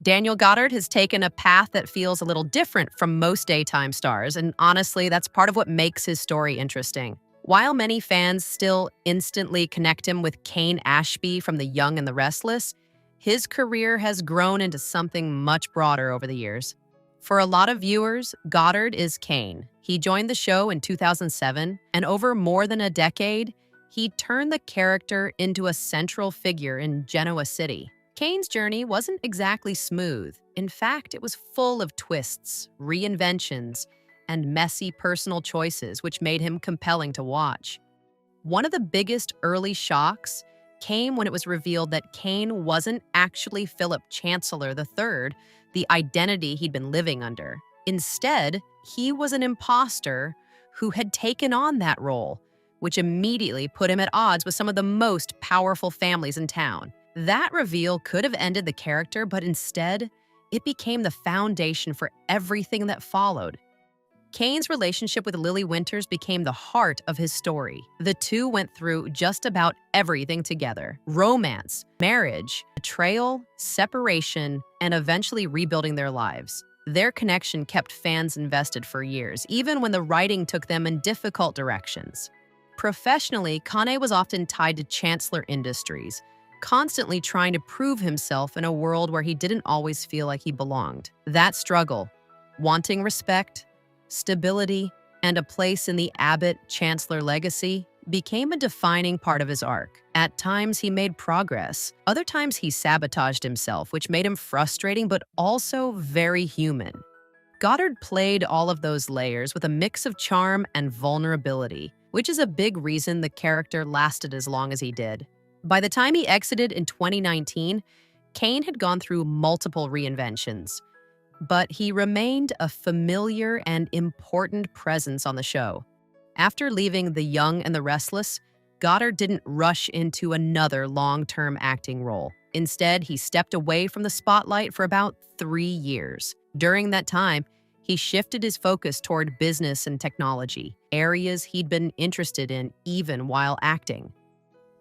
Daniel Goddard has taken a path that feels a little different from most daytime stars, and honestly, that's part of what makes his story interesting. While many fans still instantly connect him with Cane Ashby from The Young and the Restless, his career has grown into something much broader over the years. For a lot of viewers, Goddard is Cane. He joined the show in 2007, and over more than a decade, he turned the character into a central figure in Genoa City. Cain's journey wasn't exactly smooth. In fact, it was full of twists, reinventions, and messy personal choices, which made him compelling to watch. One of the biggest early shocks came when it was revealed that Cain wasn't actually Philip Chancellor III, the identity he'd been living under. Instead, he was an imposter who had taken on that role, which immediately put him at odds with some of the most powerful families in town. That reveal could have ended the character, but instead, it became the foundation for everything that followed. Cain's relationship with Lily Winters became the heart of his story. The two went through just about everything together: romance, marriage, betrayal, separation, and eventually rebuilding their lives. Their connection kept fans invested for years, even when the writing took them in difficult directions. Professionally, Cane was often tied to Chancellor Industries, constantly trying to prove himself in a world where he didn't always feel like he belonged. That struggle, wanting respect, stability, and a place in the Abbott-Chancellor legacy, became a defining part of his arc. At times, he made progress. Other times, he sabotaged himself, which made him frustrating but also very human. Goddard played all of those layers with a mix of charm and vulnerability, which is a big reason the character lasted as long as he did. By the time he exited in 2019, Cain had gone through multiple reinventions, but he remained a familiar and important presence on the show. After leaving The Young and the Restless, Goddard didn't rush into another long-term acting role. Instead, he stepped away from the spotlight for about 3 years. During that time, he shifted his focus toward business and technology, areas he'd been interested in even while acting.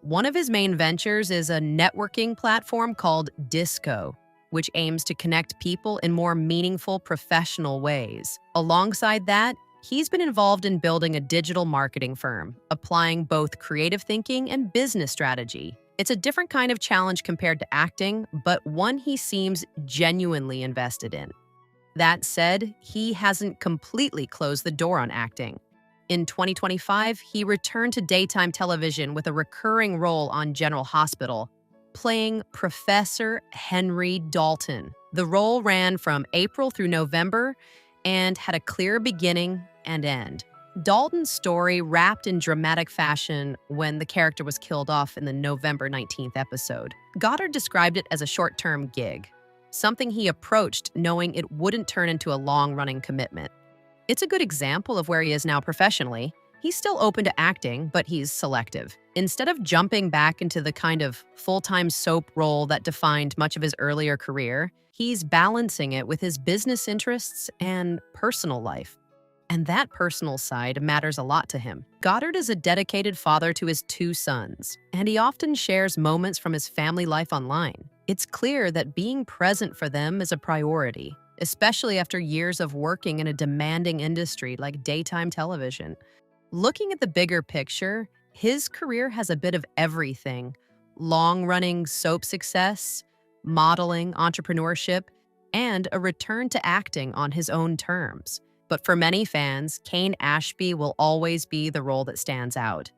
One of his main ventures is a networking platform called Dysko, which aims to connect people in more meaningful professional ways. Alongside that, he's been involved in building a digital marketing firm, applying both creative thinking and business strategy. It's a different kind of challenge compared to acting, but one he seems genuinely invested in. That said, he hasn't completely closed the door on acting. In 2025, he returned to daytime television with a recurring role on General Hospital, playing Professor Henry Dalton. The role ran from April through November and had a clear beginning and end. Dalton's story wrapped in dramatic fashion when the character was killed off in the November 19th episode. Goddard described it as a short-term gig, something he approached knowing it wouldn't turn into a long-running commitment. It's a good example of where he is now professionally. He's still open to acting, but he's selective. Instead of jumping back into the kind of full-time soap role that defined much of his earlier career, he's balancing it with his business interests and personal life. And that personal side matters a lot to him. Goddard is a dedicated father to his 2 sons, and he often shares moments from his family life online. It's clear that being present for them is a priority, especially after years of working in a demanding industry like daytime television. Looking at the bigger picture, his career has a bit of everything: long-running soap success, modeling, entrepreneurship, and a return to acting on his own terms. But for many fans, Cane Ashby will always be the role that stands out.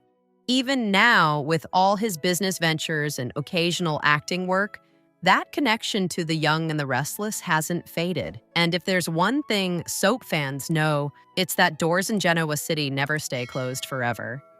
Even now, with all his business ventures and occasional acting work, that connection to The Young and the Restless hasn't faded. And if there's one thing soap fans know, it's that doors in Genoa City never stay closed forever.